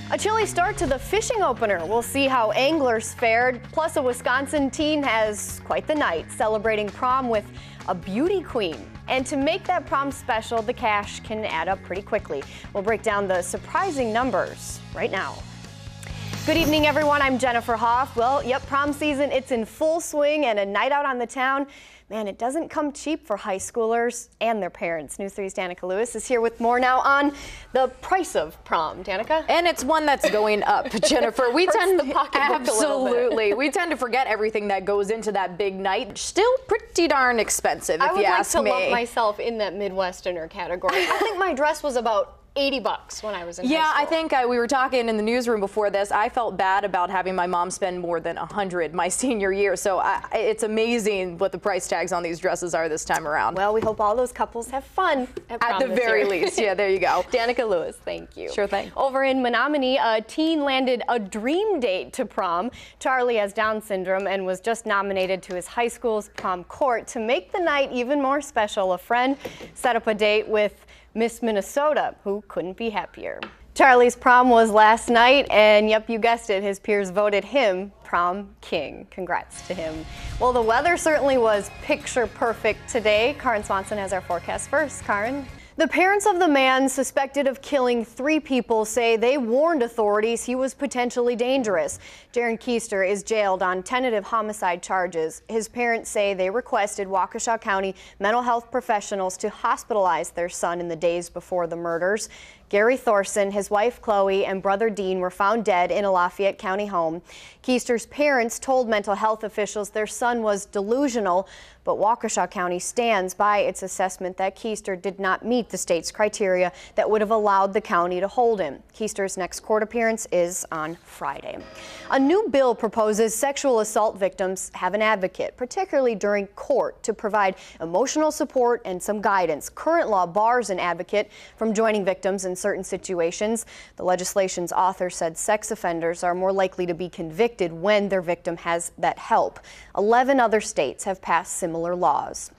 A chilly start to the fishing opener. We'll see how anglers fared. Plus, a Wisconsin teen has quite the night, celebrating prom with a beauty queen. And to make that prom special, the cash can add up pretty quickly. We'll break down the surprising numbers right now. Good evening, everyone. I'm Jennifer Hoff. Well, yep, prom season, it's in full swing, and a night out on the town. Man, it doesn't come cheap for high schoolers and their parents. News 3's Danica Lewis is here with more now on the price of prom. Danica? And it's one that's going up, Jennifer. We tend the pocketbook absolutely. We tend to forget everything that goes into that big night. Still pretty darn expensive, if you ask me. I would like to lump myself in that Midwesterner category. I think my dress was about $80 when I was in high school. Yeah, I think we were talking in the newsroom before this. I felt bad about having my mom spend more than $100 my senior year. So it's amazing what the price tags on these dresses are this time around. Well, we hope all those couples have fun at prom the very least. Yeah, there you go. Danica Lewis, thank you. Sure thing. Over in Menominee, a teen landed a dream date to prom. Charlie has Down syndrome and was just nominated to his high school's prom court. To make the night even more special, a friend set up a date with Miss Minnesota, who couldn't be happier. Charlie's prom was last night, and yep, you guessed it, his peers voted him prom king. Congrats to him. Well, the weather certainly was picture perfect today. Karen Swanson has our forecast first. Karen? The parents of the man suspected of killing 3 people say they warned authorities he was potentially dangerous. Jaron Keister is jailed on tentative homicide charges. His parents say they requested Waukesha County mental health professionals to hospitalize their son in the days before the murders. Gary Thorson, his wife Chloe, and brother Dean were found dead in a Lafayette County home. Keister's parents told mental health officials their son was delusional, but Waukesha County stands by its assessment that Keister did not meet the state's criteria that would have allowed the county to hold him. Keister's next court appearance is on Friday. A new bill proposes sexual assault victims have an advocate, particularly during court, to provide emotional support and some guidance. Current law bars an advocate from joining victims in certain situations. The legislation's author said sex offenders are more likely to be convicted when their victim has that help. 11 other states have passed similar laws.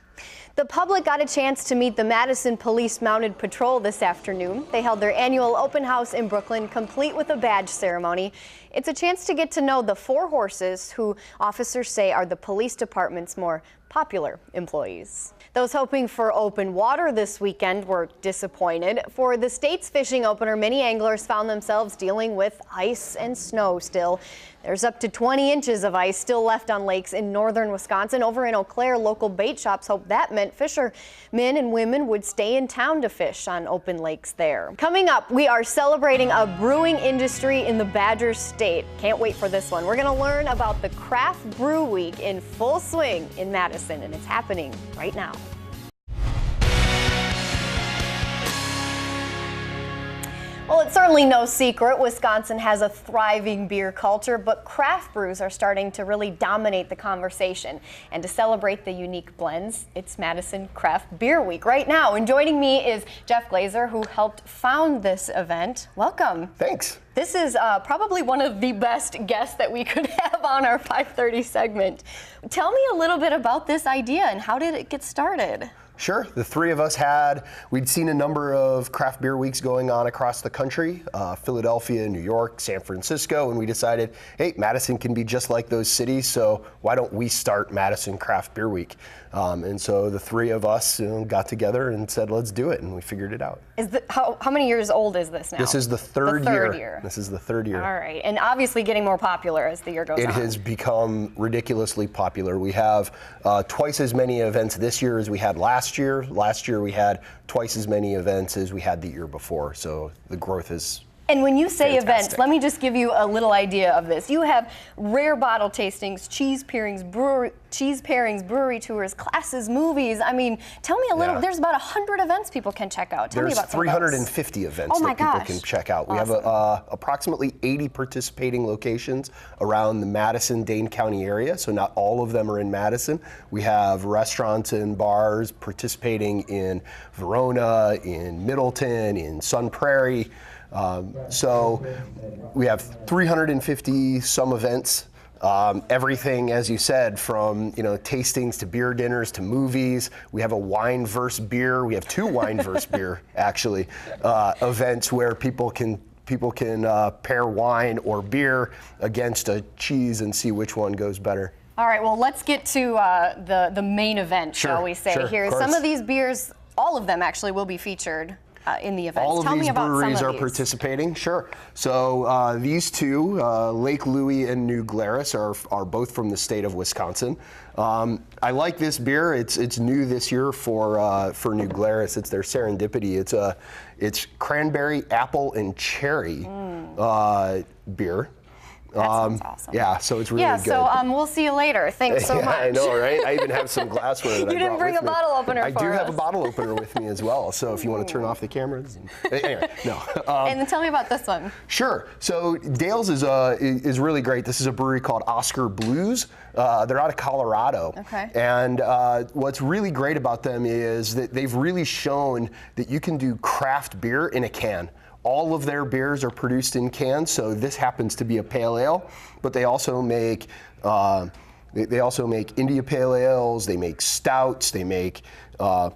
The public got a chance to meet the Madison Police Mounted Patrol this afternoon. They held their annual open house in Brooklyn, complete with a badge ceremony. It's a chance to get to know the 4 horses who officers say are the police department's more popular employees. Those hoping for open water this weekend were disappointed. For the state's fishing opener, many anglers found themselves dealing with ice and snow still. There's up to 20 inches of ice still left on lakes in northern Wisconsin. Over in Eau Claire, local bait shops hope that meant fishermen and women would stay in town to fish on open lakes there. Coming up, we are celebrating a brewing industry in the Badger State. Can't wait for this one. We're going to learn about the Craft Brew Week in full swing in Madison, and it's happening right now. Well, it's certainly no secret Wisconsin has a thriving beer culture, but craft brews are starting to really dominate the conversation. And to celebrate the unique blends, it's Madison Craft Beer Week right now. And joining me is Jeff Glazer, who helped found this event. Welcome. Thanks. This is probably one of the best guests that we could have on our 5:30 segment. Tell me a little bit about this idea and how did it get started? Sure. The 3 of us we'd seen a number of craft beer weeks going on across the country, Philadelphia, New York, San Francisco, and we decided, hey, Madison can be just like those cities, so why don't we start Madison Craft Beer Week? And so the 3 of us got together and said, let's do it, and we figured it out. How many years old is this now? This is the third year. This is the 3rd year. All right, and obviously getting more popular as the year goes on. It has become ridiculously popular. We have twice as many events this year as we had last year. Last year we had twice as many events as we had the year before, so the growth is And when you say fantastic. Events, let me just give you a little idea of this. You have rare bottle tastings, cheese pairings, brewery tours, classes, movies. I mean, tell me a little. Yeah. There's about 100 events people can check out. Tell me There's about some of those. 350 events that people can check out. Awesome. We have approximately 80 participating locations around the Madison-Dane County area, so not all of them are in Madison. We have restaurants and bars participating in Verona, in Middleton, in Sun Prairie. So we have 350 some events. Everything, as you said, from tastings to beer dinners to movies. We have a wine versus beer. We have two wine versus beer actually events where people can people can pair wine or beer against a cheese and see which one goes better. All right, well, let's get to the main event, shall we say, here. Some of these beers, all of them actually, will be featured in the event. All of these breweries are participating, sure. So these two, Lake Louie and New Glarus, are both from the state of Wisconsin. I like this beer. It's new this year for New Glarus. It's their Serendipity. It's cranberry, apple, and cherry beer. That sounds awesome. Yeah, so it's really good. Yeah, so we'll see you later. Thanks so much. I know, right? I even have some glassware that I brought with me. You didn't bring a bottle opener I for do us. have a bottle opener with me as well, so if you want to turn off the cameras. Anyway, no. And then tell me about this one. Sure. So Dale's is really great. This is a brewery called Oscar Blues. They're out of Colorado. Okay. And what's really great about them is that they've really shown that you can do craft beer in a can. All of their beers are produced in cans, so this happens to be a pale ale, but they also make India Pale Ales, they make stouts, they make all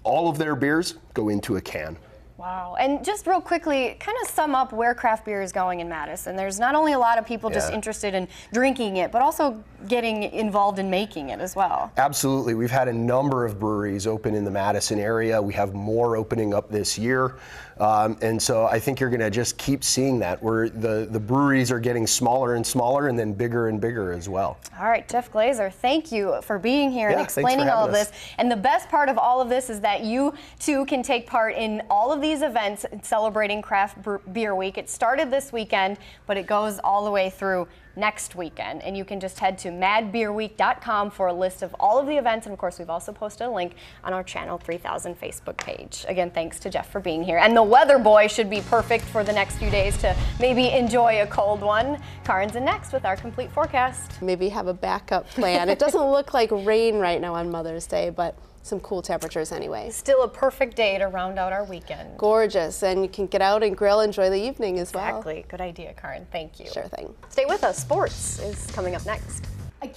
of their beers go into a can. Wow. And just real quickly, kind of sum up where craft beer is going in Madison. There's not only a lot of people just interested in drinking it, but also getting involved in making it as well. Absolutely. We've had a number of breweries open in the Madison area. We have more opening up this year. And so I think you're going to just keep seeing that, where the breweries are getting smaller and smaller and then bigger and bigger as well. All right, Jeff Glazer, thank you for being here and thanks for explaining all of having this. And the best part of all of this is that you too can take part in all of these events celebrating Craft Beer Week. It started this weekend, but it goes all the way through next weekend. And you can just head to madbeerweek.com for a list of all of the events. And of course, we've also posted a link on our Channel 3000 Facebook page. Again, thanks to Jeff for being here. And the weather boy should be perfect for the next few days to maybe enjoy a cold one. Karen's in next with our complete forecast. Maybe have a backup plan. It doesn't look like rain right now on Mother's Day, but some cool temperatures anyway. Still a perfect day to round out our weekend. Gorgeous, and you can get out and grill, enjoy the evening as well. Exactly. Good idea, Karen. Thank you. Sure thing. Stay with us. Sports is coming up next.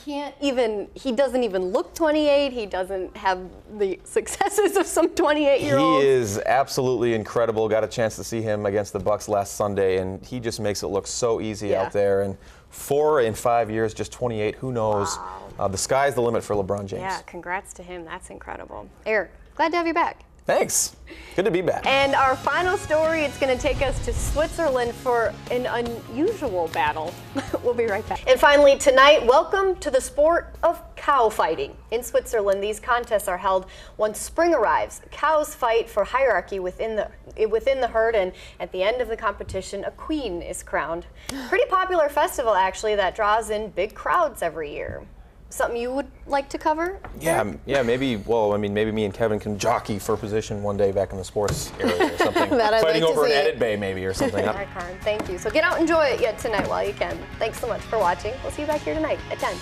He doesn't even look 28. He doesn't have the successes of some 28-year-olds. He is absolutely incredible. Got a chance to see him against the Bucks last Sunday, and he just makes it look so easy out there. And 4 in 5 years, just 28. Who knows? Wow. The sky's the limit for LeBron James. Yeah, congrats to him. That's incredible. Eric, glad to have you back. Thanks. Good to be back. And our final story, it's going to take us to Switzerland for an unusual battle. We'll be right back. And finally tonight, welcome to the sport of cow fighting. In Switzerland, these contests are held once spring arrives. Cows fight for hierarchy within the herd, and at the end of the competition, a queen is crowned. Pretty popular festival, actually, that draws in big crowds every year. Something you would like to cover? Yeah, maybe. Well, I mean, maybe me and Kevin can jockey for position one day back in the sports area or something. Fighting over an edit bay, maybe, or something. All right, Karen, thank you. So get out and enjoy it yet tonight while you can. Thanks so much for watching. We'll see you back here tonight at 10.